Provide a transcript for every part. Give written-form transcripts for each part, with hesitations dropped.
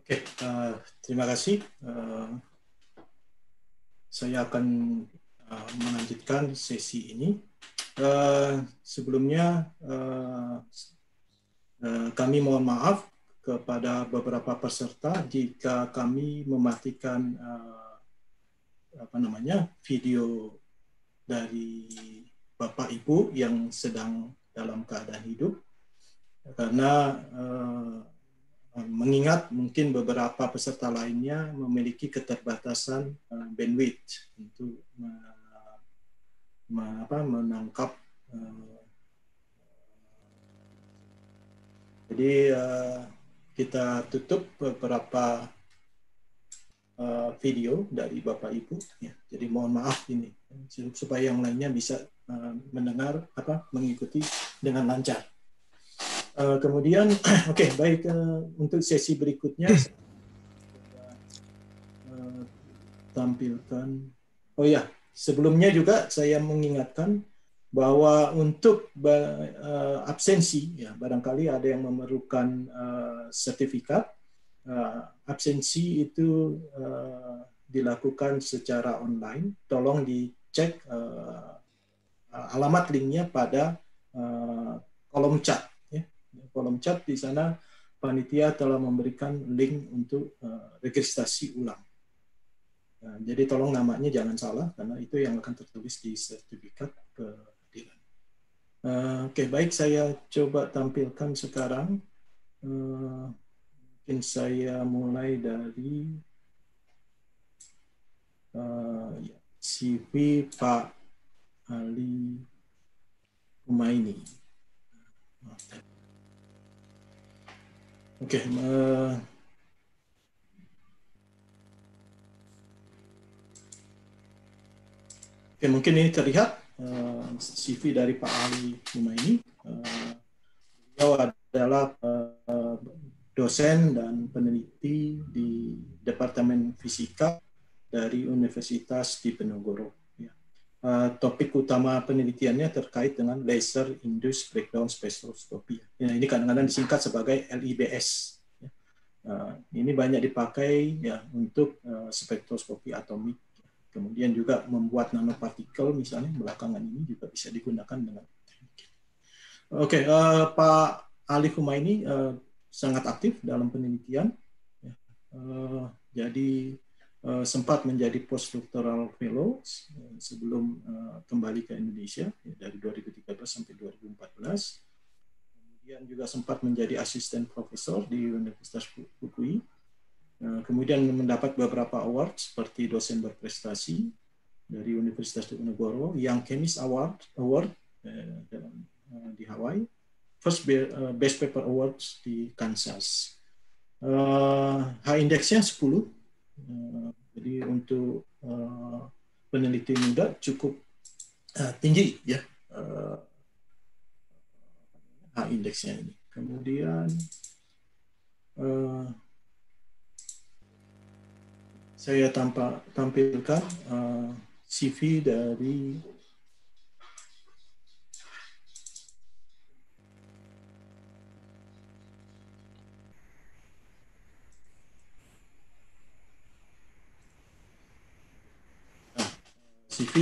Oke, terima kasih. Saya akan melanjutkan sesi ini. Sebelumnya kami mohon maaf kepada beberapa peserta jika kami mematikan video dari Bapak Ibu yang sedang dalam keadaan hidup, karena mengingat mungkin beberapa peserta lainnya memiliki keterbatasan bandwidth untuk menangkap. Jadi kita tutup beberapa video dari Bapak Ibu. Ya, jadi mohon maaf ini supaya yang lainnya bisa mendengar mengikuti dengan lancar. Kemudian, oke, baik, untuk sesi berikutnya saya tampilkan. Oh ya, sebelumnya juga saya mengingatkan bahwa untuk absensi, ya barangkali ada yang memerlukan sertifikat. Absensi itu dilakukan secara online. Tolong dicek alamat linknya pada kolom chat. Kolom chat di sana panitia telah memberikan link untuk registrasi ulang. Jadi tolong namanya jangan salah karena itu yang akan tertulis di sertifikat kehadiran. Oke, baik, saya coba tampilkan sekarang. Mungkin saya mulai dari CV Pak Ali Humaini. Oke, mungkin ini terlihat CV dari Pak Ali Humaini. Beliau adalah dosen dan peneliti di Departemen Fisika dari Universitas Diponegoro. Topik utama penelitiannya terkait dengan laser induced breakdown spectroscopy. Ya, ini kadang-kadang disingkat sebagai LIBS. Ini banyak dipakai ya untuk spektroskopi atomik. Kemudian juga membuat nanopartikel, misalnya belakangan ini juga bisa digunakan dengan teknik. Oke, Pak Ali Humaini sangat aktif dalam penelitian. Jadi sempat menjadi postdoctoral fellow sebelum kembali ke Indonesia dari 2013 sampai 2014. Kemudian juga sempat menjadi asisten profesor di Universitas Fukui. Kemudian mendapat beberapa award seperti dosen berprestasi dari Universitas Diponegoro, Young Chemist Award di Hawaii, First Best Paper Awards di Kansas. H-indexnya 10. Jadi untuk peneliti muda cukup tinggi ya H-indexnya ini. Kemudian saya tampilkan CV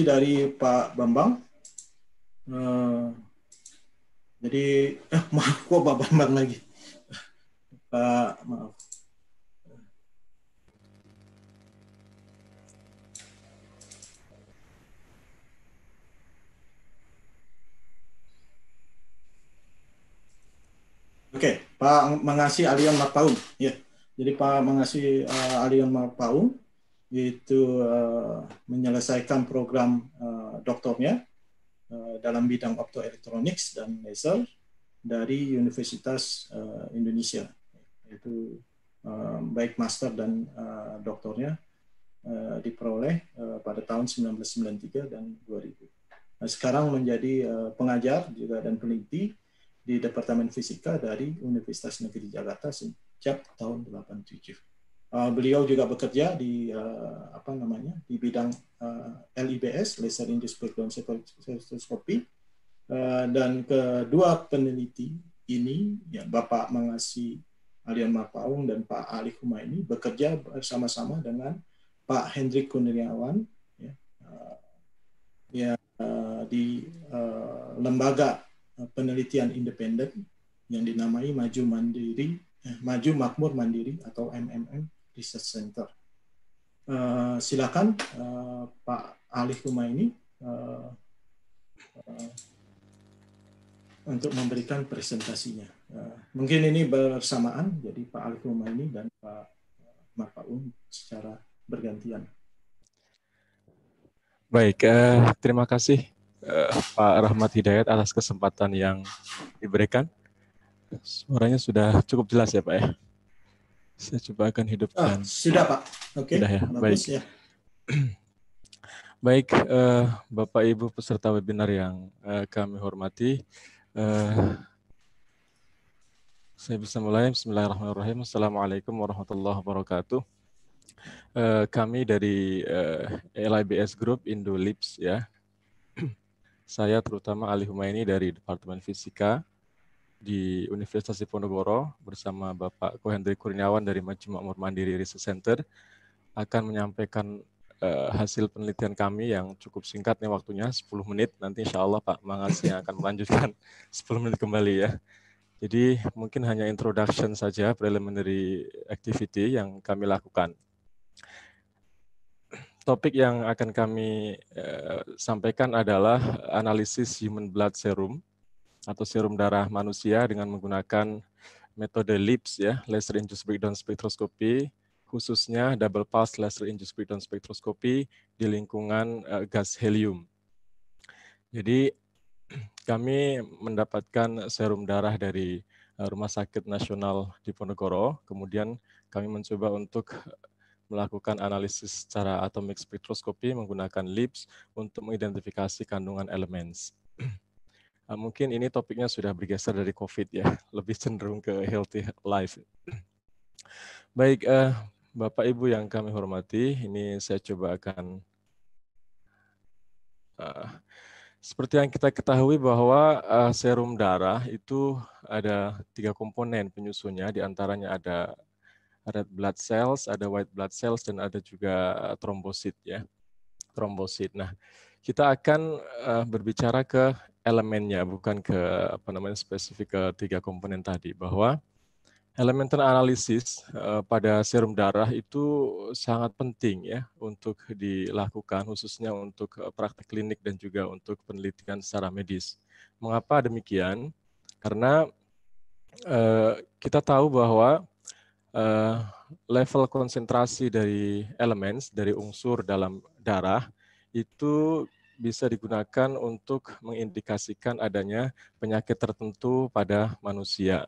dari Pak Bambang. Jadi maaf, kok Pak Bambang lagi. Pak, maaf. Oke, Pak Mangasih Alion Marpaung. Ya, jadi Pak Mangasih Alion Marpaung itu menyelesaikan program doktornya dalam bidang optoelektronik dan laser dari Universitas Indonesia, yaitu baik master dan doktornya diperoleh pada tahun 1993 dan 2000. Nah, sekarang menjadi pengajar juga dan peneliti di Departemen Fisika dari Universitas Negeri Jakarta sejak tahun 87. Beliau juga bekerja di di bidang LIBS, laser induced breakdown spectroscopy, dan kedua peneliti ini ya Bapak Mangasih Alian Marpaung dan Pak Ali Humaini bekerja bersama-sama dengan Pak Hendrik Kurniawan di lembaga penelitian independen yang dinamai Maju Makmur Mandiri atau MMM Research Center. Silakan Pak Ali Humaini untuk memberikan presentasinya. Mungkin ini bersamaan, jadi Pak Ali Humaini dan Pak Marpaung secara bergantian. Baik, terima kasih Pak Rahmat Hidayat atas kesempatan yang diberikan. Suaranya sudah cukup jelas ya Pak ya? Saya coba akan hidupkan. Sudah Pak, oke. Sudah ya, baik. Ya. Baik, Bapak Ibu peserta webinar yang kami hormati, saya bisa mulai. Bismillahirrahmanirrahim. Assalamualaikum warahmatullahi wabarakatuh. Kami dari LIBS Group Indolips ya. Saya terutama Ali Humaini dari Departemen Fisika di Universitas Diponegoro bersama Bapak Hendrik Kurniawan dari Maju Makmur Mandiri Research Center akan menyampaikan hasil penelitian kami yang cukup singkat nih waktunya, 10 menit. Nanti insya Allah Pak Mangasi yang akan melanjutkan 10 menit kembali ya. Jadi mungkin hanya introduction saja, preliminary activity yang kami lakukan. Topik yang akan kami sampaikan adalah analisis human blood serum atau serum darah manusia dengan menggunakan metode LIBS ya, laser induced breakdown spectroscopy, khususnya double pulse laser induced breakdown spectroscopy di lingkungan gas helium. Jadi kami mendapatkan serum darah dari Rumah Sakit Nasional Diponegoro, kemudian kami mencoba untuk melakukan analisis secara atomic spectroscopy menggunakan LIBS untuk mengidentifikasi kandungan elemen. Mungkin ini topiknya sudah bergeser dari COVID ya, lebih cenderung ke healthy life. Baik, Bapak Ibu yang kami hormati, ini saya coba akan seperti yang kita ketahui bahwa serum darah itu ada 3 komponen penyusunnya, diantaranya ada red blood cells, ada white blood cells, dan ada juga trombosit ya, trombosit. Nah, kita akan berbicara ke elemennya, bukan ke spesifik ke 3 komponen tadi, bahwa elemental analisis pada serum darah itu sangat penting ya untuk dilakukan, khususnya untuk praktek klinik dan juga untuk penelitian secara medis. Mengapa demikian? Karena kita tahu bahwa level konsentrasi dari elemen, dari unsur dalam darah itu bisa digunakan untuk mengindikasikan adanya penyakit tertentu pada manusia.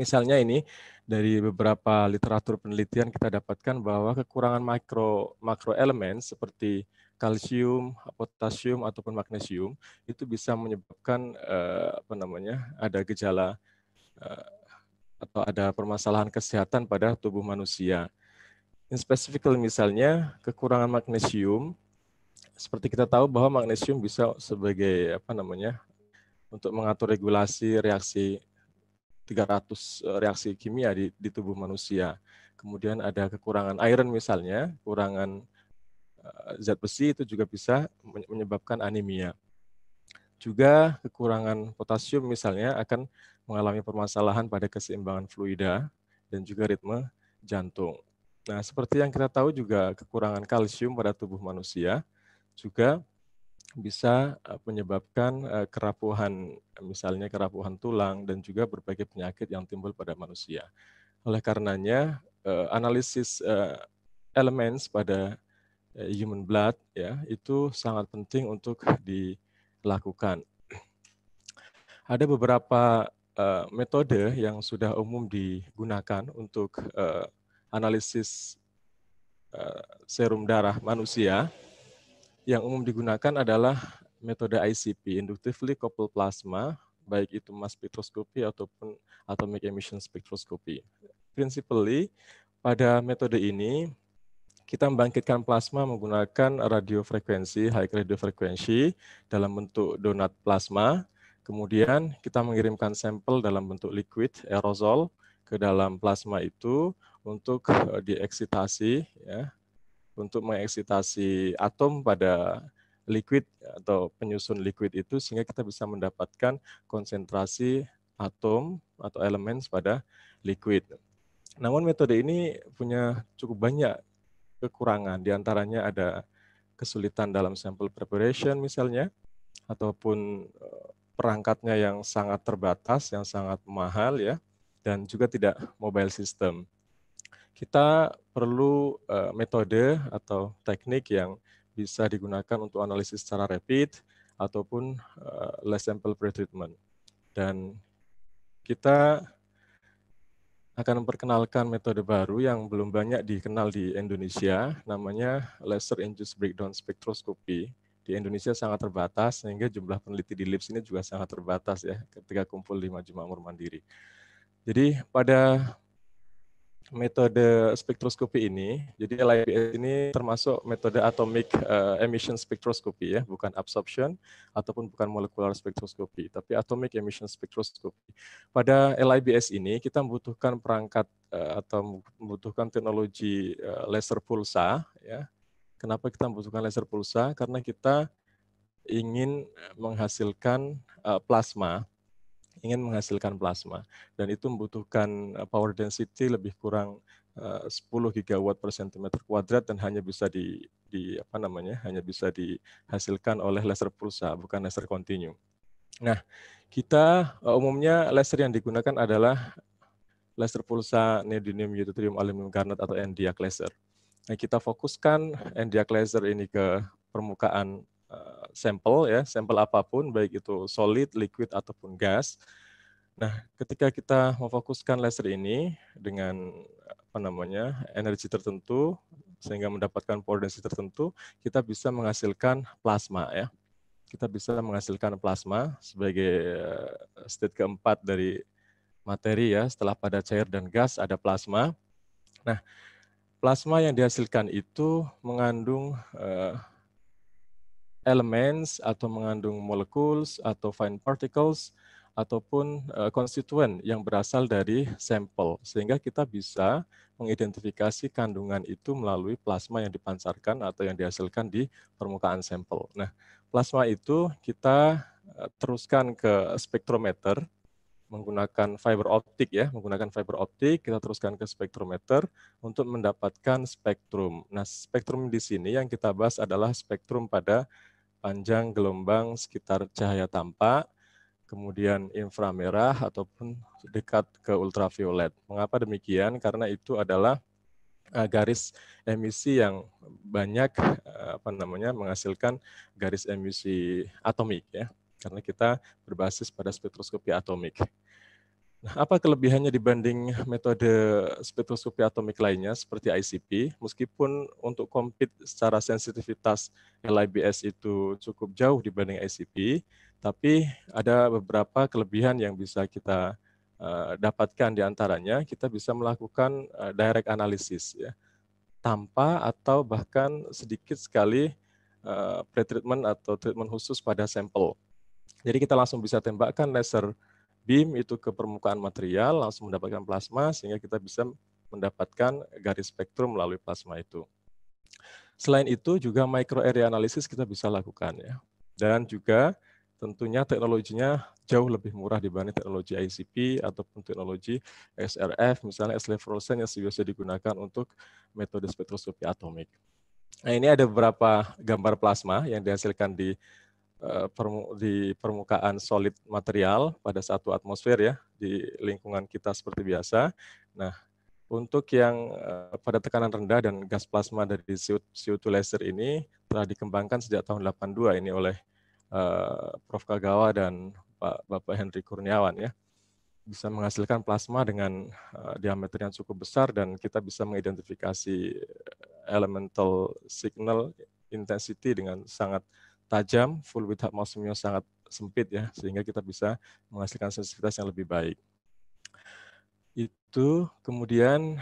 Misalnya ini dari beberapa literatur penelitian kita dapatkan bahwa kekurangan makro elemen seperti kalsium, potasium ataupun magnesium itu bisa menyebabkan ada gejala atau ada permasalahan kesehatan pada tubuh manusia. In specifically misalnya kekurangan magnesium, seperti kita tahu bahwa magnesium bisa sebagai untuk mengatur regulasi reaksi 300 reaksi kimia di tubuh manusia. Kemudian ada kekurangan iron misalnya, kekurangan zat besi itu juga bisa menyebabkan anemia. Juga kekurangan potasium misalnya akan mengalami permasalahan pada keseimbangan fluida dan juga ritme jantung. Nah, seperti yang kita tahu juga kekurangan kalsium pada tubuh manusia juga bisa menyebabkan kerapuhan, misalnya kerapuhan tulang dan juga berbagai penyakit yang timbul pada manusia. Oleh karenanya, analisis elemen pada human blood ya itu sangat penting untuk dilakukan. Ada beberapa metode yang sudah umum digunakan untuk analisis serum darah manusia. Yang umum digunakan adalah metode ICP, Inductively Coupled Plasma, baik itu mass spectroscopy ataupun atomic emission spectroscopy. Principally, pada metode ini kita membangkitkan plasma menggunakan radiofrekuensi, high radiofrekuensi dalam bentuk donat plasma. Kemudian kita mengirimkan sampel dalam bentuk liquid, aerosol, ke dalam plasma itu untuk dieksitasi, ya, untuk mengeksitasi atom pada liquid atau penyusun liquid itu sehingga kita bisa mendapatkan konsentrasi atom atau elemen pada liquid. Namun metode ini punya cukup banyak kekurangan, diantaranya ada kesulitan dalam sample preparation misalnya, ataupun perangkatnya yang sangat terbatas, yang sangat mahal ya, dan juga tidak mobile system. Kita perlu metode atau teknik yang bisa digunakan untuk analisis secara rapid ataupun less sample pretreatment. Dan kita akan memperkenalkan metode baru yang belum banyak dikenal di Indonesia, namanya laser-induced breakdown spectroscopy. Di Indonesia sangat terbatas, sehingga jumlah peneliti di LIPS ini juga sangat terbatas ya, ketika kumpul di Maju Makmur Mandiri. Jadi pada metode spektroskopi ini, jadi LIBS ini termasuk metode atomic emission spectroscopy ya, bukan absorption ataupun bukan molecular spectroscopy, tapi atomic emission spectroscopy. Pada LIBS ini kita membutuhkan perangkat atau membutuhkan teknologi laser pulsa ya. Kenapa kita membutuhkan laser pulsa? Karena kita ingin menghasilkan plasma dan itu membutuhkan power density lebih kurang 10 gigawatt per centimeter kuadrat dan hanya bisa hanya bisa dihasilkan oleh laser pulsa, bukan laser kontinu. Nah, kita umumnya laser yang digunakan adalah laser pulsa neodymium yttrium aluminium garnet atau Nd:YAG laser. Nah, kita fokuskan Nd:YAG laser ini ke permukaan sampel ya, sampel apapun baik itu solid, liquid ataupun gas. Nah, ketika kita memfokuskan laser ini dengan energi tertentu sehingga mendapatkan power density tertentu, kita bisa menghasilkan plasma ya. Kita bisa menghasilkan plasma sebagai state keempat dari materi ya, setelah pada cair dan gas ada plasma. Nah, plasma yang dihasilkan itu mengandung elements atau mengandung molecules atau fine particles ataupun konstituen yang berasal dari sampel, sehingga kita bisa mengidentifikasi kandungan itu melalui plasma yang dipancarkan atau yang dihasilkan di permukaan sampel. Nah, plasma itu kita teruskan ke spektrometer menggunakan fiber optik ya, kita teruskan ke spektrometer untuk mendapatkan spektrum. Nah, spektrum di sini yang kita bahas adalah spektrum pada panjang gelombang sekitar cahaya tampak, kemudian inframerah ataupun dekat ke ultraviolet. Mengapa demikian? Karena itu adalah garis emisi yang banyak menghasilkan garis emisi atomik ya. Karena kita berbasis pada spektroskopi atomik. Nah, apa kelebihannya dibanding metode spektroskopi atomik lainnya seperti ICP? Meskipun untuk compete secara sensitivitas LIBS itu cukup jauh dibanding ICP, tapi ada beberapa kelebihan yang bisa kita dapatkan di antaranya, kita bisa melakukan direct analysis ya, tanpa atau bahkan sedikit sekali pretreatment atau treatment khusus pada sampel. Jadi kita langsung bisa tembakkan laser beam itu ke permukaan material, langsung mendapatkan plasma, sehingga kita bisa mendapatkan garis spektrum melalui plasma itu. Selain itu juga micro area analysis kita bisa lakukan ya. Dan juga tentunya teknologinya jauh lebih murah dibanding teknologi ICP ataupun teknologi SRF, misalnya X-ray fluorescence yang biasa digunakan untuk metode spektroskopi atomik. Nah, ini ada beberapa gambar plasma yang dihasilkan di permukaan solid material pada 1 atmosfer ya, di lingkungan kita seperti biasa. Nah, untuk yang pada tekanan rendah dan gas plasma dari CO2 laser ini telah dikembangkan sejak tahun 82 ini oleh Prof. Kagawa dan Bapak Henry Kurniawan ya. Bisa menghasilkan plasma dengan diameter yang cukup besar dan kita bisa mengidentifikasi elemental signal intensity dengan sangat tajam, full width atmosphere sangat sempit ya, sehingga kita bisa menghasilkan sensitivitas yang lebih baik. Itu kemudian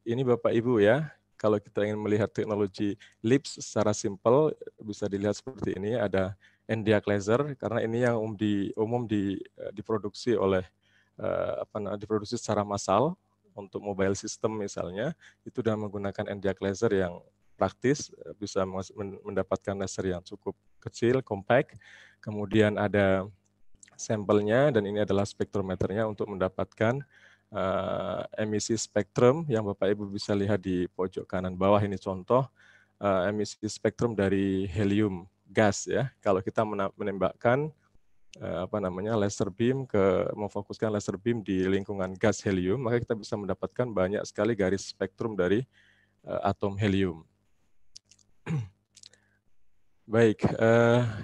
ini Bapak Ibu ya, kalau kita ingin melihat teknologi LIPS secara simpel bisa dilihat seperti ini, ada Nd:YAG laser karena ini yang diproduksi oleh diproduksi secara massal untuk mobile system misalnya, itu dengan menggunakan NDIAC laser yang praktis, bisa mendapatkan laser yang cukup kecil, compact. Kemudian ada sampelnya, dan ini adalah spektrometernya untuk mendapatkan emisi spektrum yang Bapak Ibu bisa lihat di pojok kanan bawah. Ini contoh emisi spektrum dari helium gas ya. Kalau kita menembakkan laser beam memfokuskan laser beam di lingkungan gas helium, maka kita bisa mendapatkan banyak sekali garis spektrum dari atom helium. Baik,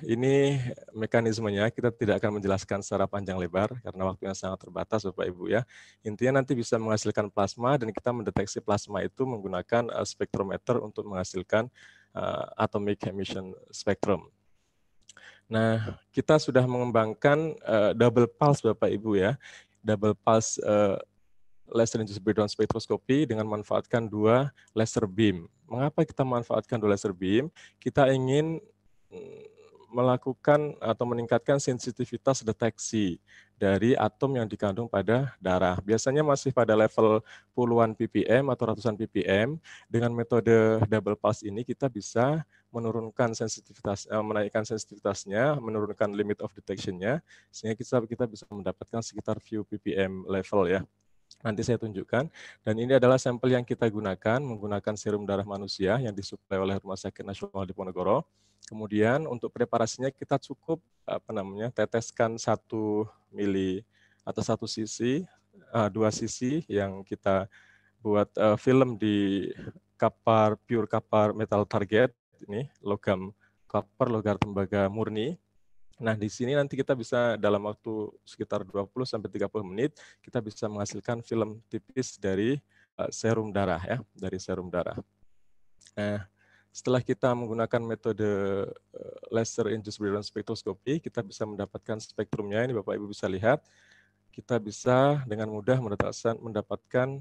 ini mekanismenya. Kita tidak akan menjelaskan secara panjang lebar karena waktunya sangat terbatas, Bapak Ibu ya. Intinya nanti bisa menghasilkan plasma, dan kita mendeteksi plasma itu menggunakan spektrometer untuk menghasilkan atomic emission spectrum. Nah, kita sudah mengembangkan double pulse, Bapak Ibu ya. Double pulse laser-induced breakdown spektroskopi dengan memanfaatkan 2 laser beam. Mengapa kita memanfaatkan 2 laser beam? Kita ingin melakukan atau meningkatkan sensitivitas deteksi dari atom yang dikandung pada darah. Biasanya masih pada level puluhan ppm atau ratusan ppm. Dengan metode double pulse ini kita bisa menurunkan sensitivitas, menaikkan sensitivitasnya, menurunkan limit of detection-nya, sehingga kita bisa mendapatkan sekitar few ppm level ya. Nanti saya tunjukkan. Dan ini adalah sampel yang kita gunakan, menggunakan serum darah manusia yang disuplai oleh Rumah Sakit Nasional Diponegoro. Kemudian untuk preparasinya kita cukup teteskan 1 mili atau 1 cc, 2 cc yang kita buat film di pure copper metal target, ini logam copper, logam tembaga murni. Nah, di sini nanti kita bisa dalam waktu sekitar 20-30 menit, kita bisa menghasilkan film tipis dari serum darah ya, dari serum darah. Nah, setelah kita menggunakan metode laser-induced breakdown spektroskopi, kita bisa mendapatkan spektrumnya. Ini Bapak Ibu bisa lihat. Kita bisa dengan mudah mendapatkan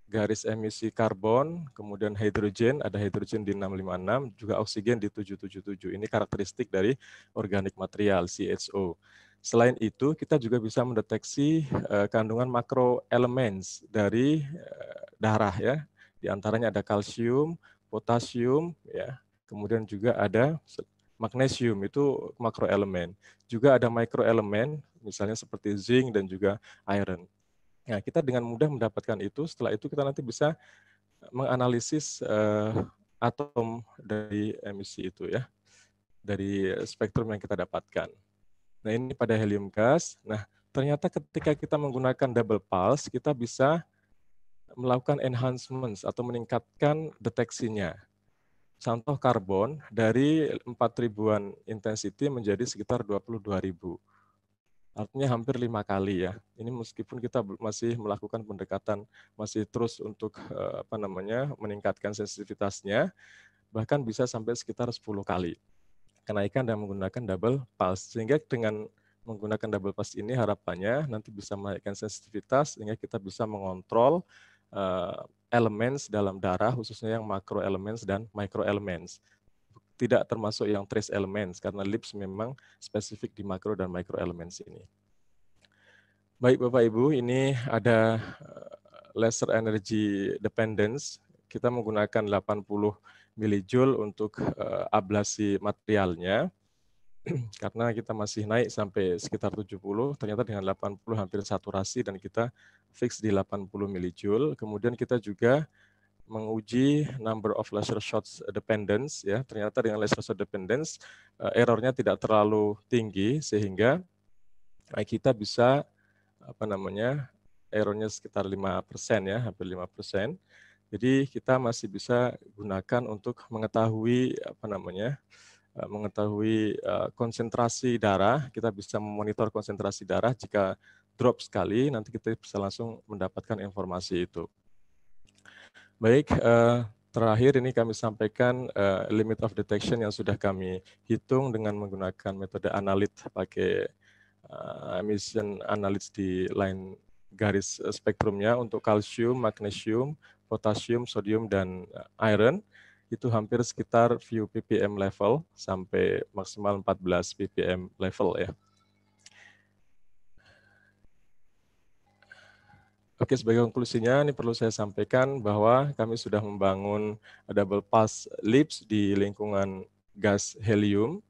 garis emisi karbon, kemudian hidrogen, ada hidrogen di 656, juga oksigen di 777. Ini karakteristik dari organik material, CHO. Selain itu, kita juga bisa mendeteksi kandungan makroelements dari darah ya. Di antaranya ada kalsium, potasium, ya. Kemudian juga ada magnesium, itu makroelemen. Juga ada mikroelemen, misalnya seperti zinc dan juga iron. Nah, kita dengan mudah mendapatkan itu. Setelah itu kita nanti bisa menganalisis atom dari emisi itu ya, dari spektrum yang kita dapatkan. Nah, ini pada helium gas. Nah, ternyata ketika kita menggunakan double pulse, kita bisa melakukan enhancements atau meningkatkan deteksinya. Contoh karbon dari 4.000-an intensity menjadi sekitar 22.000. Artinya hampir 5 kali ya. Ini meskipun kita masih melakukan pendekatan, masih terus untuk meningkatkan sensitivitasnya, bahkan bisa sampai sekitar 10 kali kenaikan dan menggunakan double pulse. Sehingga dengan menggunakan double pulse ini harapannya nanti bisa menaikkan sensitivitas, sehingga kita bisa mengontrol elemen dalam darah, khususnya yang makro elements dan micro elements. Tidak termasuk yang trace elements, karena LIPS memang spesifik di makro dan micro elements ini. Baik Bapak Ibu, ini ada laser energy dependence. Kita menggunakan 80 milijoule untuk ablasi materialnya. Karena kita masih naik sampai sekitar 70, ternyata dengan 80 hampir saturasi dan kita fix di 80 milijoule. Kemudian kita juga menguji number of laser shots dependence ya. Ternyata dengan laser shot dependence errornya tidak terlalu tinggi sehingga kita bisa errornya sekitar 5% ya, hampir 5%. Jadi kita masih bisa gunakan untuk mengetahui konsentrasi darah. Kita bisa memonitor konsentrasi darah. Jika drop sekali, nanti kita bisa langsung mendapatkan informasi itu. Baik, terakhir ini kami sampaikan limit of detection yang sudah kami hitung dengan menggunakan metode analit pakai emission analysis di line garis spektrumnya untuk kalsium, magnesium, potasium, sodium, dan iron. Itu hampir sekitar few ppm level sampai maksimal 14 ppm level ya. Oke, sebagai konklusinya ini perlu saya sampaikan bahwa kami sudah membangun double pulse LIBS di lingkungan gas helium.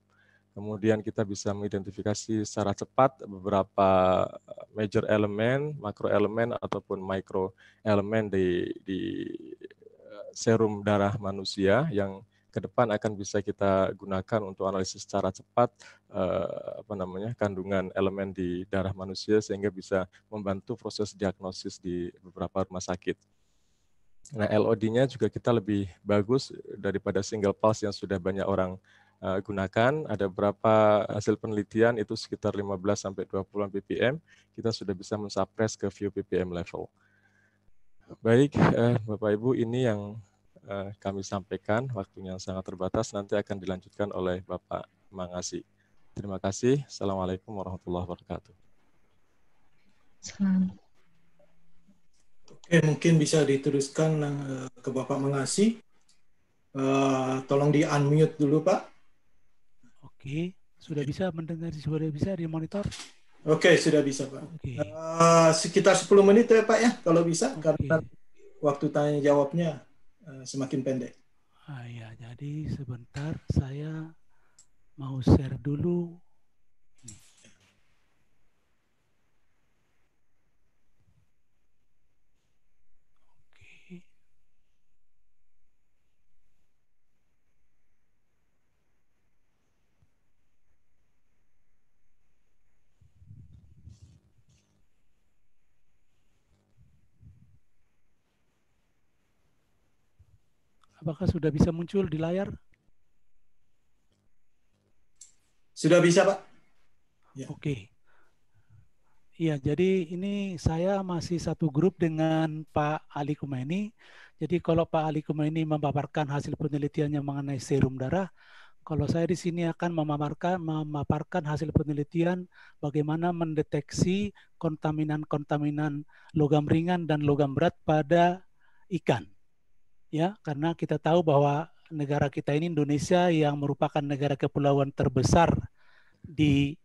Kemudian kita bisa mengidentifikasi secara cepat beberapa major elemen, makro elemen ataupun micro elemen di serum darah manusia yang ke depan akan bisa kita gunakan untuk analisis secara cepat kandungan elemen di darah manusia sehingga bisa membantu proses diagnosis di beberapa rumah sakit. Nah, LOD-nya juga kita lebih bagus daripada single pulse yang sudah banyak orang gunakan. Ada beberapa hasil penelitian itu sekitar 15 sampai 20 ppm, kita sudah bisa mensuppress ke few ppm level. Baik, Bapak Ibu, ini yang kami sampaikan, waktunya sangat terbatas, nanti akan dilanjutkan oleh Bapak Mangasi. Terima kasih. Assalamualaikum warahmatullahi wabarakatuh. Salam. Oke, mungkin bisa diteruskan ke Bapak Mangasi. Tolong di-unmute dulu, Pak. Oke, sudah bisa mendengar, sudah bisa dimonitor? Oke, sudah bisa, Pak. Oke. Sekitar 10 menit ya, Pak, ya, kalau bisa, Oke. karena waktu tanya jawabnya semakin pendek. Ya, jadi sebentar saya mau share dulu. Oke. Apakah sudah bisa muncul di layar? Sudah bisa, Pak? Ya. Oke. Iya, jadi ini saya masih satu grup dengan Pak Ali Kumaini. Jadi kalau Pak Ali Kumaini memaparkan hasil penelitiannya mengenai serum darah, kalau saya di sini akan memaparkan hasil penelitian bagaimana mendeteksi kontaminan-kontaminan logam ringan dan logam berat pada ikan. Ya, karena kita tahu bahwa negara kita ini Indonesia yang merupakan negara kepulauan terbesar di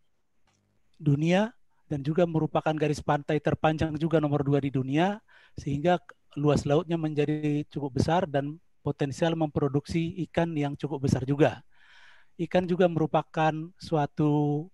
dunia dan juga merupakan garis pantai terpanjang juga nomor 2 di dunia, sehingga luas lautnya menjadi cukup besar dan potensial memproduksi ikan yang cukup besar juga. Ikan juga merupakan suatu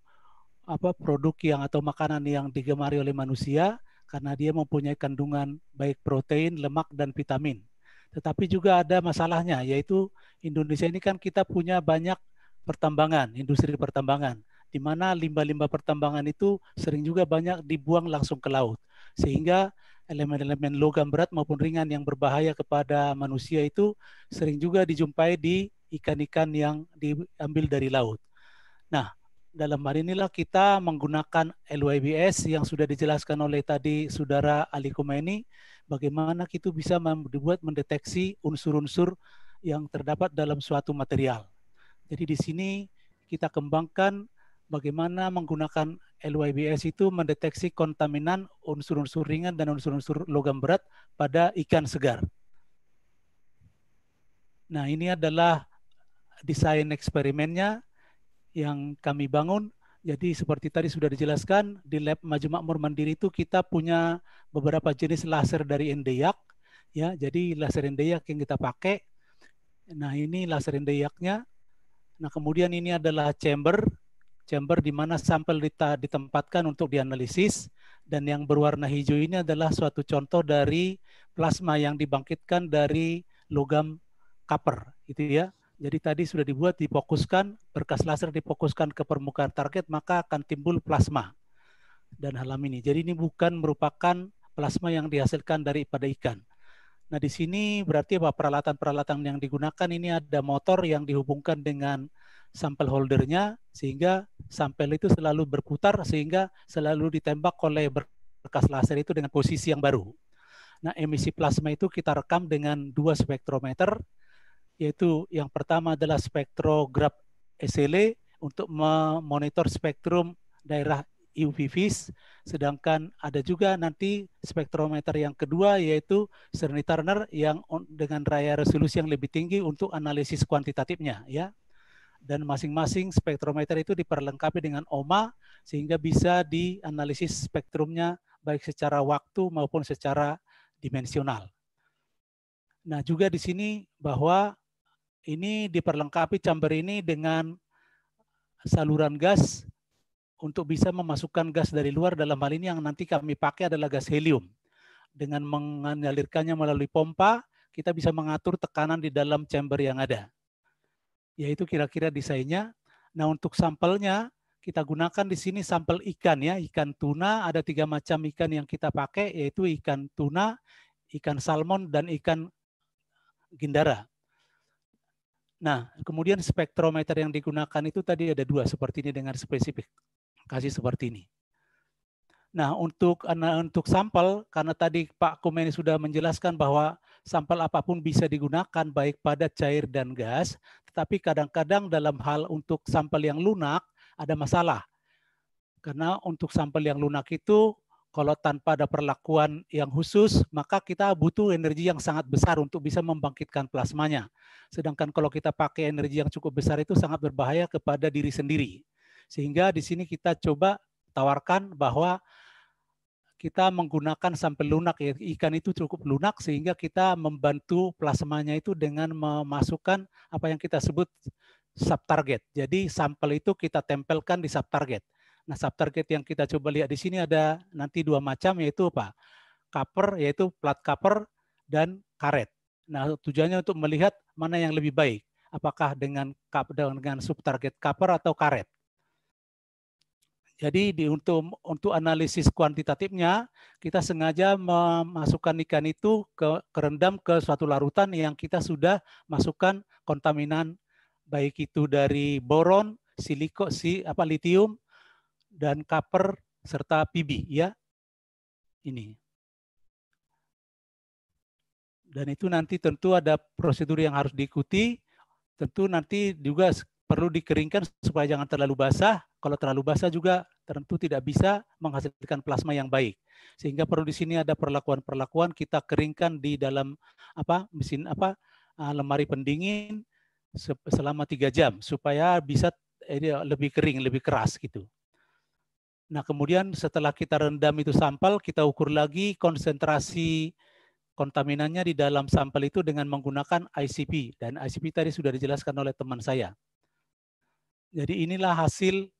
produk yang atau makanan yang digemari oleh manusia karena dia mempunyai kandungan baik protein, lemak, dan vitamin. Tetapi juga ada masalahnya, yaitu Indonesia ini kan kita punya banyak pertambangan, industri pertambangan, di mana limbah-limbah pertambangan itu sering juga banyak dibuang langsung ke laut. Sehingga elemen-elemen logam berat maupun ringan yang berbahaya kepada manusia itu sering juga dijumpai di ikan-ikan yang diambil dari laut. Nah, dalam hal inilah kita menggunakan LYBS yang sudah dijelaskan oleh tadi Saudara Ali Kumaini, bagaimana kita bisa dibuat mendeteksi unsur-unsur yang terdapat dalam suatu material. Jadi di sini kita kembangkan bagaimana menggunakan LYBS itu mendeteksi kontaminan unsur-unsur ringan dan unsur-unsur logam berat pada ikan segar. Nah, ini adalah desain eksperimennya yang kami bangun. Jadi seperti tadi sudah dijelaskan, di lab Maju Makmur Mandiri itu kita punya beberapa jenis laser dari Endeyak. Ya, jadi laser Endeyak yang kita pakai. Nah, ini laser Endeyaknya. Nah, kemudian ini adalah chamber di mana sampel ditempatkan untuk dianalisis, dan yang berwarna hijau ini adalah suatu contoh dari plasma yang dibangkitkan dari logam copper, gitu ya. Jadi tadi sudah dibuat, difokuskan, berkas laser difokuskan ke permukaan target, maka akan timbul plasma dan halam ini. Jadi ini bukan merupakan plasma yang dihasilkan daripada ikan. Nah, di sini berarti apa peralatan-peralatan yang digunakan ini ada motor yang dihubungkan dengan sampel holdernya, sehingga sampel itu selalu berputar, sehingga selalu ditembak oleh berkas laser itu dengan posisi yang baru. Nah, emisi plasma itu kita rekam dengan 2 spektrometer, yaitu yang pertama adalah spektrograf SLE untuk memonitor spektrum daerah UV-Vis, sedangkan ada juga nanti spektrometer yang kedua yaitu Cerny Turner yang dengan daya resolusi yang lebih tinggi untuk analisis kuantitatifnya, ya. dan masing-masing spektrometer itu diperlengkapi dengan OMA sehingga bisa dianalisis spektrumnya baik secara waktu maupun secara dimensional. Nah, juga di sini bahwa ini diperlengkapi chamber ini dengan saluran gas untuk bisa memasukkan gas dari luar. Dalam hal ini yang nanti kami pakai adalah gas helium. Dengan mengalirkannya melalui pompa, kita bisa mengatur tekanan di dalam chamber yang ada. Yaitu kira-kira desainnya. Nah, untuk sampelnya kita gunakan di sini sampel ikan ya, ikan tuna. Ada 3 macam ikan yang kita pakai, yaitu ikan tuna, ikan salmon, dan ikan gindara. Nah, kemudian spektrometer yang digunakan itu tadi ada 2 seperti ini dengan spesifikasi seperti ini. Nah, untuk sampel, karena tadi Pak Khomeini sudah menjelaskan bahwa sampel apapun bisa digunakan baik pada cair dan gas, tetapi kadang-kadang dalam hal untuk sampel yang lunak ada masalah. Karena untuk sampel yang lunak itu kalau tanpa ada perlakuan yang khusus, maka kita butuh energi yang sangat besar untuk bisa membangkitkan plasmanya. Sedangkan kalau kita pakai energi yang cukup besar itu sangat berbahaya kepada diri sendiri. Sehingga di sini kita coba tawarkan bahwa kita menggunakan sampel lunak, ya, ikan itu cukup lunak sehingga kita membantu plasmanya itu dengan memasukkan apa yang kita sebut subtarget. Jadi sampel itu kita tempelkan di subtarget. Nah, subtarget yang kita coba lihat di sini ada nanti 2 macam, yaitu apa? Copper, yaitu plat copper, dan karet. Nah, tujuannya untuk melihat mana yang lebih baik. Apakah dengan subtarget copper atau karet. Jadi untuk analisis kuantitatifnya, kita sengaja memasukkan ikan itu kerendam ke suatu larutan yang kita sudah masukkan kontaminan, baik itu dari boron, litium, dan copper, serta PB. Ya. Ini. Dan itu nanti tentu ada prosedur yang harus diikuti. Tentu nanti juga perlu dikeringkan supaya jangan terlalu basah. Kalau terlalu basah juga tentu tidak bisa menghasilkan plasma yang baik. Sehingga perlu di sini ada perlakuan-perlakuan, kita keringkan di dalam lemari pendingin selama 3 jam supaya bisa lebih kering, lebih keras gitu. Nah, kemudian setelah kita rendam itu sampel, kita ukur lagi konsentrasi kontaminannya di dalam sampel itu dengan menggunakan ICP. Dan ICP tadi sudah dijelaskan oleh teman saya. Jadi inilah hasil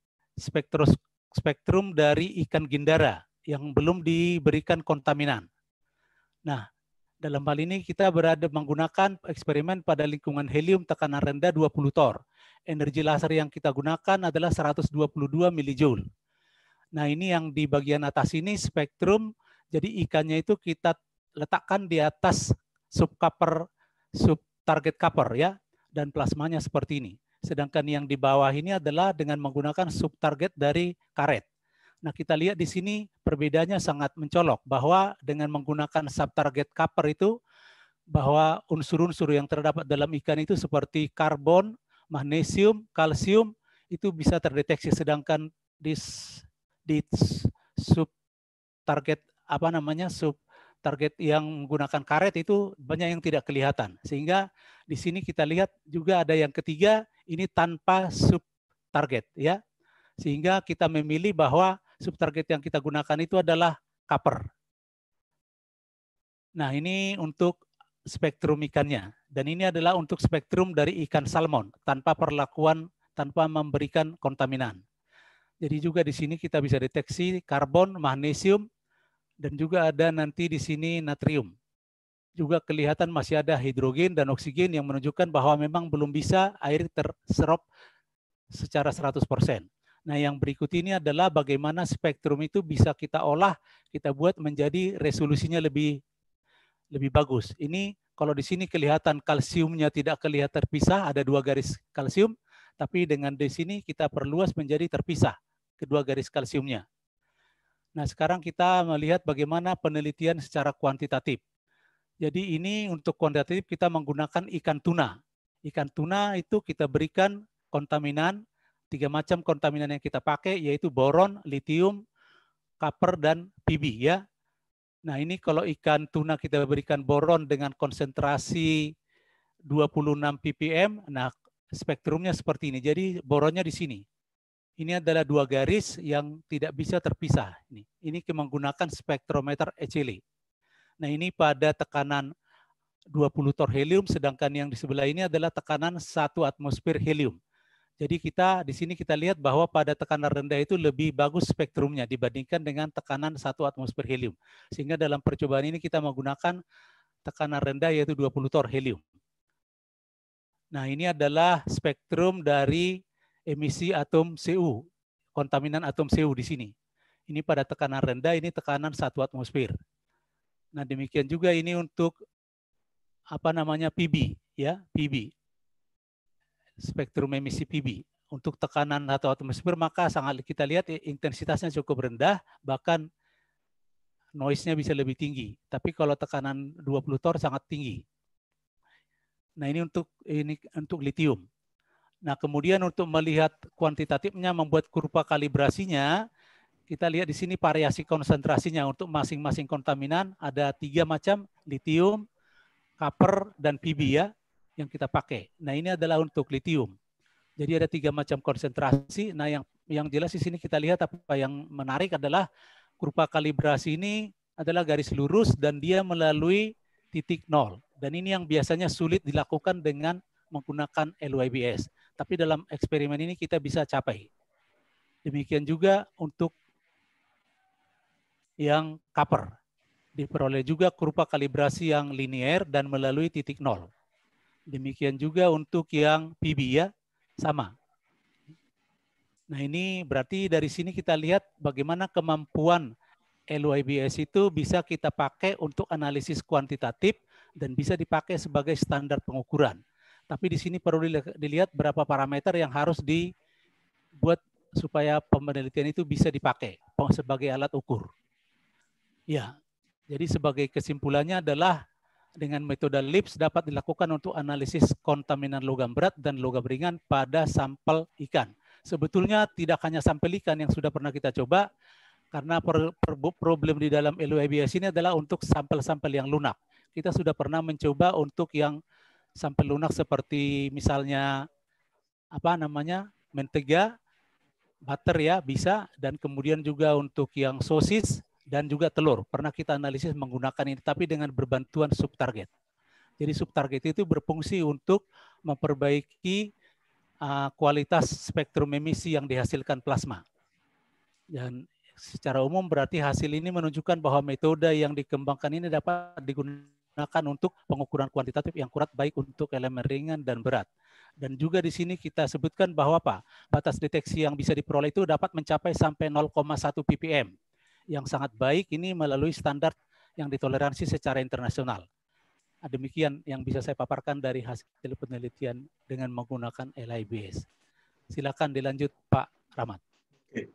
spektrum dari ikan gindara yang belum diberikan kontaminan. Nah, dalam hal ini kita menggunakan eksperimen pada lingkungan helium tekanan rendah 20 torr. Energi laser yang kita gunakan adalah 122 milijoule. Nah, ini yang di bagian atas ini spektrum, jadi ikannya itu kita letakkan di atas subtarget copper ya, dan plasmanya seperti ini. Sedangkan yang di bawah ini adalah dengan menggunakan subtarget dari karet. Nah, kita lihat di sini perbedaannya sangat mencolok bahwa dengan menggunakan subtarget copper itu bahwa unsur-unsur yang terdapat dalam ikan itu seperti karbon, magnesium, kalsium itu bisa terdeteksi, sedangkan di subtarget subtarget yang menggunakan karet itu banyak yang tidak kelihatan. Sehingga di sini kita lihat juga ada yang ketiga, ini tanpa subtarget ya. Sehingga kita memilih bahwa subtarget yang kita gunakan itu adalah copper. Nah, ini untuk spektrum ikannya. Dan ini adalah untuk spektrum dari ikan salmon tanpa memberikan kontaminan. Jadi juga di sini kita bisa deteksi karbon, magnesium, dan juga ada nanti di sini natrium. Juga kelihatan masih ada hidrogen dan oksigen yang menunjukkan bahwa memang belum bisa air terserap secara 100%. Nah, yang berikut ini adalah bagaimana spektrum itu bisa kita olah, kita buat menjadi resolusinya lebih bagus. Ini kalau di sini kelihatan kalsiumnya tidak kelihatan terpisah, ada 2 garis kalsium, tapi dengan di sini kita perluas menjadi terpisah kedua garis kalsiumnya. Nah, sekarang kita melihat bagaimana penelitian secara kuantitatif. Jadi ini untuk kuantitatif kita menggunakan ikan tuna. Ikan tuna itu kita berikan kontaminan, 3 macam kontaminan yang kita pakai, yaitu boron, litium, copper, dan PB ya. Nah, ini kalau ikan tuna kita berikan boron dengan konsentrasi 26 ppm, nah spektrumnya seperti ini. Jadi boronnya di sini. Ini adalah dua garis yang tidak bisa terpisah. Ini menggunakan spektrometer HLE. Nah, ini pada tekanan 20 torr helium, sedangkan yang di sebelah ini adalah tekanan 1 atmosfer helium. Jadi di sini kita lihat bahwa pada tekanan rendah itu lebih bagus spektrumnya dibandingkan dengan tekanan 1 atmosfer helium. Sehingga dalam percobaan ini kita menggunakan tekanan rendah yaitu 20 torr helium. Nah, ini adalah spektrum dari emisi atom Cu, kontaminan atom Cu di sini. Ini pada tekanan rendah, ini tekanan 1 atmosfer. Nah, demikian juga ini untuk PB, ya, PB. Spektrum emisi PB. Untuk tekanan 1 atmosfer maka sangat kita lihat intensitasnya cukup rendah, bahkan noise-nya bisa lebih tinggi. Tapi kalau tekanan 20 torr sangat tinggi. Nah, ini untuk litium. Nah, kemudian untuk melihat kuantitatifnya, membuat kurva kalibrasinya, kita lihat di sini variasi konsentrasinya untuk masing-masing kontaminan ada 3 macam, litium, copper, dan PB ya, yang kita pakai. Nah, ini adalah untuk litium. Jadi ada 3 macam konsentrasi. Nah, yang jelas di sini kita lihat apa yang menarik adalah kurva kalibrasi ini adalah garis lurus dan dia melalui titik 0. Dan ini yang biasanya sulit dilakukan dengan menggunakan LYBS. Tapi dalam eksperimen ini kita bisa capai. Demikian juga untuk yang copper. Diperoleh juga kurva kalibrasi yang linear dan melalui titik 0. Demikian juga untuk yang PB ya, sama. Nah, ini berarti dari sini kita lihat bagaimana kemampuan LYBS itu bisa kita pakai untuk analisis kuantitatif dan bisa dipakai sebagai standar pengukuran. Tapi di sini perlu dilihat berapa parameter yang harus dibuat supaya penelitian itu bisa dipakai sebagai alat ukur. Ya, jadi sebagai kesimpulannya adalah dengan metode LIPS dapat dilakukan untuk analisis kontaminan logam berat dan logam ringan pada sampel ikan. Sebetulnya tidak hanya sampel ikan yang sudah pernah kita coba, karena problem di dalam LYBS ini adalah untuk sampel-sampel yang lunak. Kita sudah pernah mencoba untuk yang sampel lunak seperti misalnya mentega, butter ya bisa, dan kemudian juga untuk yang sosis dan juga telur. Pernah kita analisis menggunakan ini, tapi dengan berbantuan subtarget. Jadi subtarget itu berfungsi untuk memperbaiki kualitas spektrum emisi yang dihasilkan plasma. Dan secara umum berarti hasil ini menunjukkan bahwa metode yang dikembangkan ini dapat digunakan untuk pengukuran kuantitatif yang akurat baik untuk elemen ringan dan berat. Dan juga di sini kita sebutkan bahwa batas deteksi yang bisa diperoleh itu dapat mencapai sampai 0,1 ppm. Yang sangat baik ini melalui standar yang ditoleransi secara internasional. Demikian yang bisa saya paparkan dari hasil penelitian dengan menggunakan LYBS. Silakan dilanjut Pak Rahmat. Oke.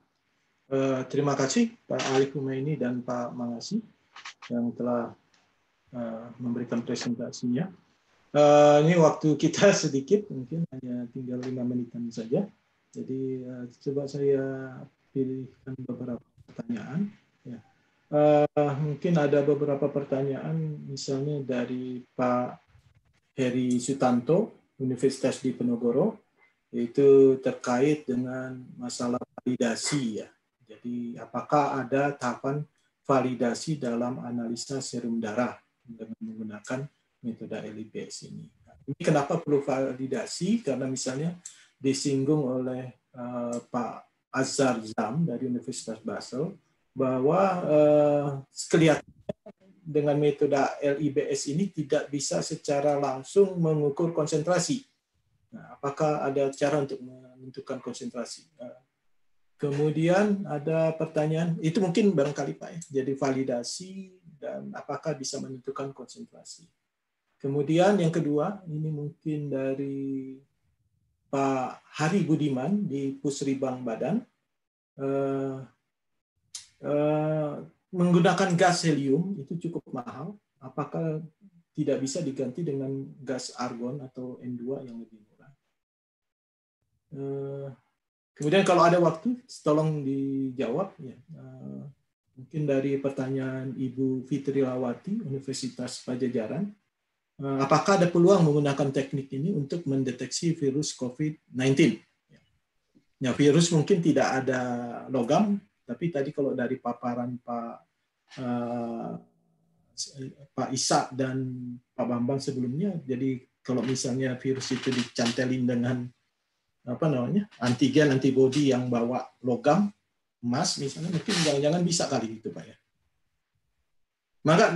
Terima kasih Pak Ali Kumaini dan Pak Mangasi yang telah memberikan presentasinya. Ini waktu kita sedikit, mungkin hanya tinggal 5 menitan saja. Jadi coba saya pilihkan beberapa pertanyaan. Ya. Mungkin ada beberapa pertanyaan, misalnya dari Pak Heri Sutanto, Universitas Diponegoro, yaitu terkait dengan masalah validasi ya. Jadi apakah ada tahapan validasi dalam analisa serum darah dengan menggunakan metode LYBS ini? Ini kenapa perlu validasi? Karena misalnya disinggung oleh Pak Azhar Zam dari Universitas Basel bahwa kelihatannya dengan metode LYBS ini tidak bisa secara langsung mengukur konsentrasi. Nah, apakah ada cara untuk menentukan konsentrasi? Kemudian ada pertanyaan, itu mungkin barangkali Pak ya, jadi validasi dan apakah bisa menentukan konsentrasi. Kemudian yang kedua, ini mungkin dari Pak Hari Budiman di Pusribang Badan, menggunakan gas helium itu cukup mahal, apakah tidak bisa diganti dengan gas argon atau N2 yang lebih murah? Kemudian kalau ada waktu, tolong dijawab. Ya. Mungkin dari pertanyaan Ibu Fitri Lawati, Universitas Pajajaran. apakah ada peluang menggunakan teknik ini untuk mendeteksi virus COVID-19? Ya, virus mungkin tidak ada logam, tapi tadi kalau dari paparan Pak Ishak dan Pak Bambang sebelumnya, jadi kalau misalnya virus itu dicantelin dengan antigen antibody yang bawa logam emas misalnya, mungkin jangan-jangan bisa kali gitu Pak ya. Maka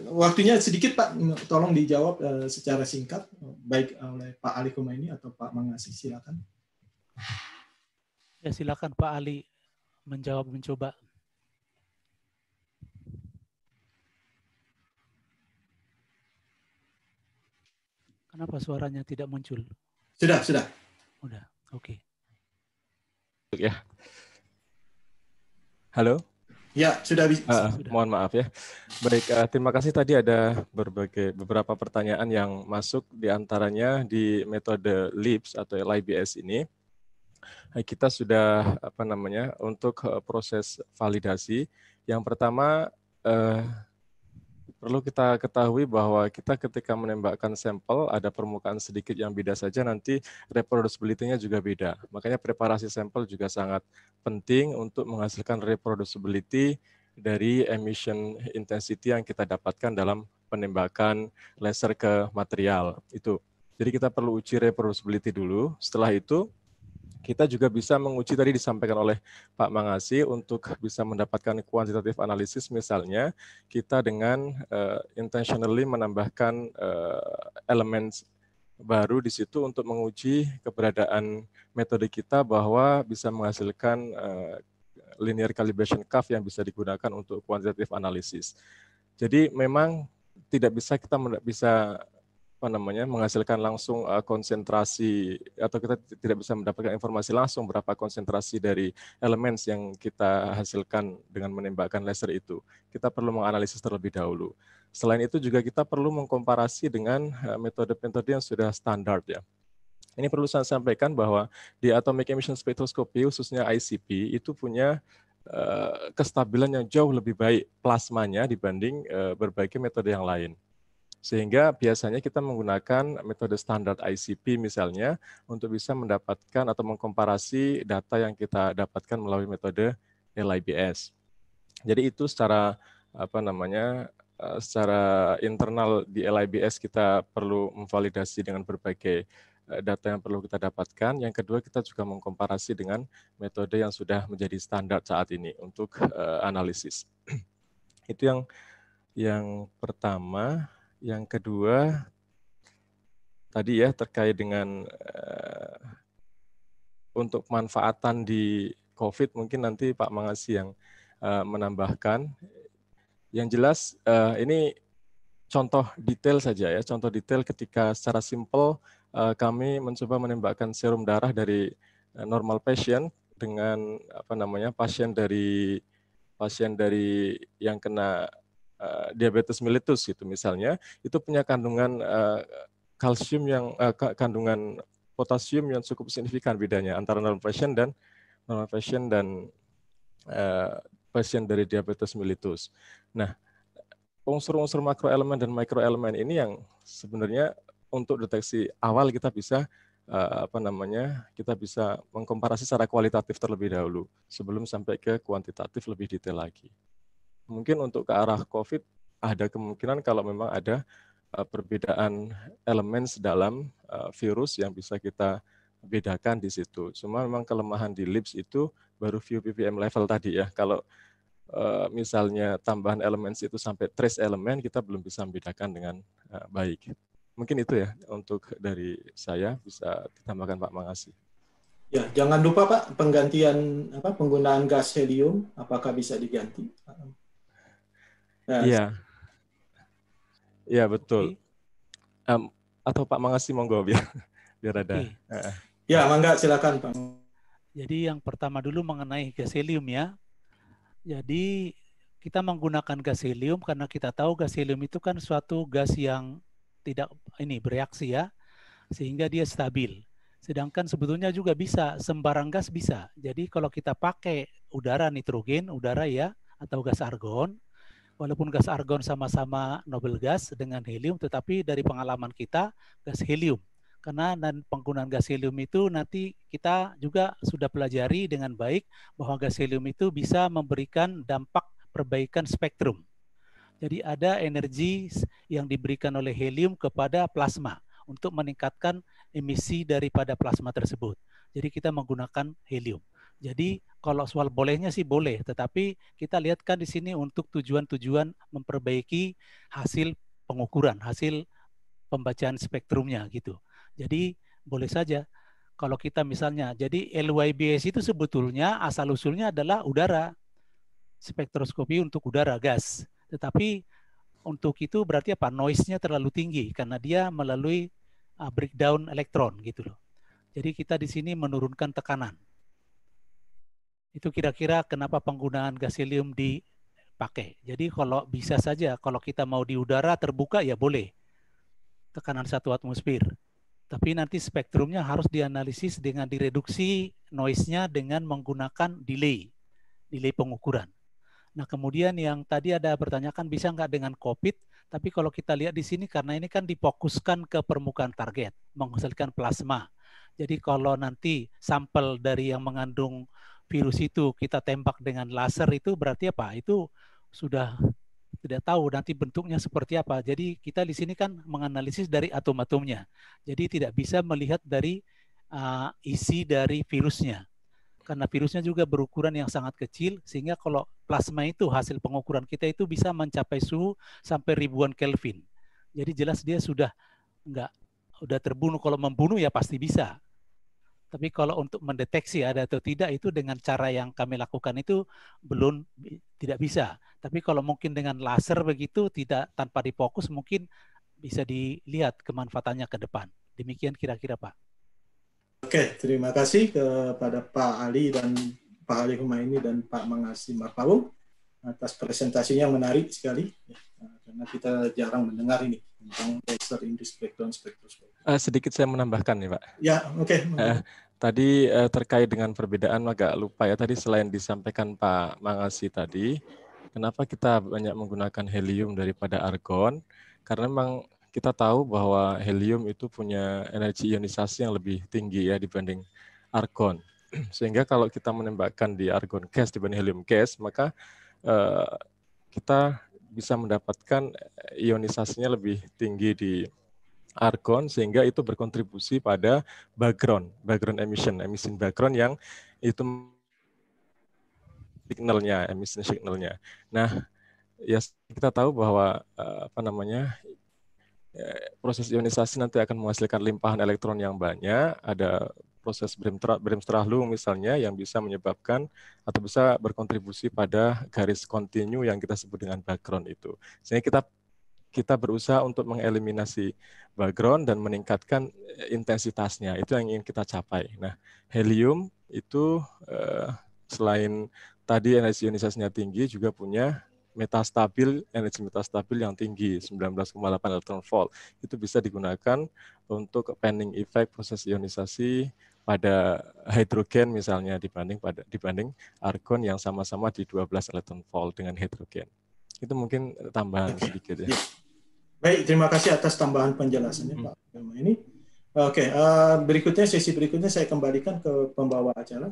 waktunya sedikit Pak, tolong dijawab secara singkat baik oleh Pak Ali Kumaini atau Pak Mangasih, silakan. Ya, silakan Pak Ali mencoba. Kenapa suaranya tidak muncul? Sudah. Udah, oke. Ya. Halo? Ya, sudah bisa. Mohon maaf ya. Baik, terima kasih. Tadi ada beberapa pertanyaan yang masuk, diantaranya di metode LIBS atau LIBS ini. Kita sudah untuk proses validasi. Yang pertama, perlu kita ketahui bahwa kita ketika menembakkan sampel ada permukaan sedikit yang beda saja, nanti reproducibility-nya juga beda. Makanya preparasi sampel juga sangat penting untuk menghasilkan reproducibility dari emission intensity yang kita dapatkan dalam penembakan laser ke material itu. Jadi kita perlu uji reproducibility dulu. Setelah itu kita juga bisa menguji, tadi disampaikan oleh Pak Mangasih, untuk bisa mendapatkan kuantitatif analisis, misalnya kita dengan intentionally menambahkan elemen baru di situ untuk menguji keberadaan metode kita bahwa bisa menghasilkan linear calibration curve yang bisa digunakan untuk kuantitatif analisis. Jadi memang tidak bisa kita menghasilkan langsung konsentrasi, atau kita tidak bisa mendapatkan informasi langsung berapa konsentrasi dari elemen yang kita hasilkan dengan menembakkan laser itu. Kita perlu menganalisis terlebih dahulu. Selain itu juga kita perlu mengkomparasi dengan metode-metode yang sudah standar ya. Ini perlu saya sampaikan bahwa di atomic emission spectroscopy, khususnya ICP, itu punya kestabilan yang jauh lebih baik plasmanya dibanding berbagai metode yang lain. Sehingga biasanya kita menggunakan metode standar ICP misalnya untuk bisa mendapatkan atau mengkomparasi data yang kita dapatkan melalui metode LIBS. Jadi itu secara secara internal di LIBS kita perlu memvalidasi dengan berbagai data yang perlu kita dapatkan. Yang kedua, kita juga mengkomparasi dengan metode yang sudah menjadi standar saat ini untuk analisis. Itu yang pertama. Yang kedua, tadi ya terkait dengan untuk pemanfaatan di COVID, mungkin nanti Pak Mangasih yang menambahkan. Yang jelas ini contoh detail saja ya, contoh detail ketika secara simpel kami mencoba menembakkan serum darah dari normal patient dengan pasien dari yang kena diabetes mellitus gitu misalnya, itu punya kandungan kalsium kandungan potasium yang cukup signifikan bedanya antara normal patient dan pasien dari diabetes mellitus. Nah, unsur-unsur makroelemen dan mikroelemen ini yang sebenarnya untuk deteksi awal kita bisa kita bisa mengkomparasi secara kualitatif terlebih dahulu sebelum sampai ke kuantitatif lebih detail lagi. Mungkin untuk ke arah COVID ada kemungkinan kalau memang ada perbedaan elemen dalam virus yang bisa kita bedakan di situ. Cuma memang kelemahan di LIBS itu baru view ppm level tadi ya. Kalau misalnya tambahan elemen itu sampai trace elemen, kita belum bisa membedakan dengan baik. Mungkin itu ya untuk dari saya, bisa ditambahkan Pak Mangasih. Ya, jangan lupa Pak, penggunaan gas helium, apakah bisa diganti? Iya. Iya, betul. Atau Pak Mangasih monggo biar ada. Ya, mangga silakan Pak. Jadi yang pertama dulu mengenai gas helium ya. Jadi kita menggunakan gas helium karena kita tahu gas helium itu kan suatu gas yang tidak bereaksi ya, sehingga dia stabil. Sedangkan sebetulnya juga bisa sembarang gas bisa. Jadi kalau kita pakai udara nitrogen, udara ya, atau gas argon, Walaupun gas argon sama-sama noble gas dengan helium, tetapi dari pengalaman kita gas helium. Karena penggunaan gas helium itu nanti kita juga sudah pelajari dengan baik bahwa gas helium itu bisa memberikan dampak perbaikan spektrum. Jadi ada energi yang diberikan oleh helium kepada plasma untuk meningkatkan emisi daripada plasma tersebut. Jadi kita menggunakan helium. Jadi kalau soal bolehnya sih boleh, tetapi kita lihat kan di sini untuk tujuan-tujuan memperbaiki hasil pengukuran, hasil pembacaan spektrumnya gitu. Jadi boleh saja kalau kita misalnya, jadi LYBS itu sebetulnya asal-usulnya adalah udara, spektroskopi untuk udara, gas. Tetapi untuk itu berarti apa? Noise-nya terlalu tinggi karena dia melalui breakdown elektron gitu loh. Jadi kita di sini menurunkan tekanan. Itu kira-kira kenapa penggunaan gas helium dipakai. Jadi kalau bisa saja, kalau kita mau di udara terbuka ya boleh. Tekanan 1 atmosfer. Tapi nanti spektrumnya harus dianalisis dengan direduksi noise-nya dengan menggunakan delay pengukuran. Nah kemudian yang tadi ada pertanyakan bisa nggak dengan COVID, tapi kalau kita lihat di sini karena ini kan difokuskan ke permukaan target, menghasilkan plasma. Jadi kalau nanti sampel dari yang mengandung virus itu kita tembak dengan laser itu berarti apa? Itu sudah tidak tahu nanti bentuknya seperti apa. Jadi kita di sini kan menganalisis dari atom-atomnya. Jadi tidak bisa melihat dari isi dari virusnya. Karena virusnya juga berukuran yang sangat kecil, sehingga kalau plasma itu hasil pengukuran kita itu bisa mencapai suhu sampai ribuan Kelvin. Jadi jelas dia sudah terbunuh. Kalau membunuh ya pasti bisa. Tapi kalau untuk mendeteksi ada atau tidak itu dengan cara yang kami lakukan itu tidak bisa. Tapi kalau mungkin dengan laser begitu tidak tanpa difokus mungkin bisa dilihat kemanfaatannya ke depan. Demikian kira-kira Pak. Oke, terima kasih kepada Pak Ali dan Pak Ali Humaini dan Pak Mangasih Marpawung atas presentasinya yang menarik sekali karena kita jarang mendengar ini tentang laser induced breakdown spectroscopy. Sedikit saya menambahkan nih Pak. Ya, oke. Tadi terkait dengan perbedaan agak lupa ya tadi selain disampaikan Pak Mangasih tadi, kenapa kita banyak menggunakan helium daripada argon? Karena memang kita tahu bahwa helium itu punya energi ionisasi yang lebih tinggi ya dibanding argon. Sehingga kalau kita menembakkan di argon gas dibanding helium gas, maka kita bisa mendapatkan ionisasinya lebih tinggi di argon sehingga itu berkontribusi pada background emission background yang itu emission signalnya. Nah, ya kita tahu bahwa proses ionisasi nanti akan menghasilkan limpahan elektron yang banyak, ada proses Bremsstrahlung misalnya yang bisa menyebabkan atau bisa berkontribusi pada garis kontinu yang kita sebut dengan background itu. Sehingga kita berusaha untuk mengeliminasi background dan meningkatkan intensitasnya. Itu yang ingin kita capai. Nah, helium itu selain tadi energi ionisasinya tinggi, juga punya energi metastabil yang tinggi, 19,8 elektron volt. Itu bisa digunakan untuk panning effect proses ionisasi pada hidrogen misalnya dibanding argon yang sama-sama di 12 elektron volt dengan hidrogen. Itu mungkin tambahan sedikit ya. Baik, terima kasih atas tambahan penjelasannya Pak ini. Oke, sesi berikutnya saya kembalikan ke pembawa acara.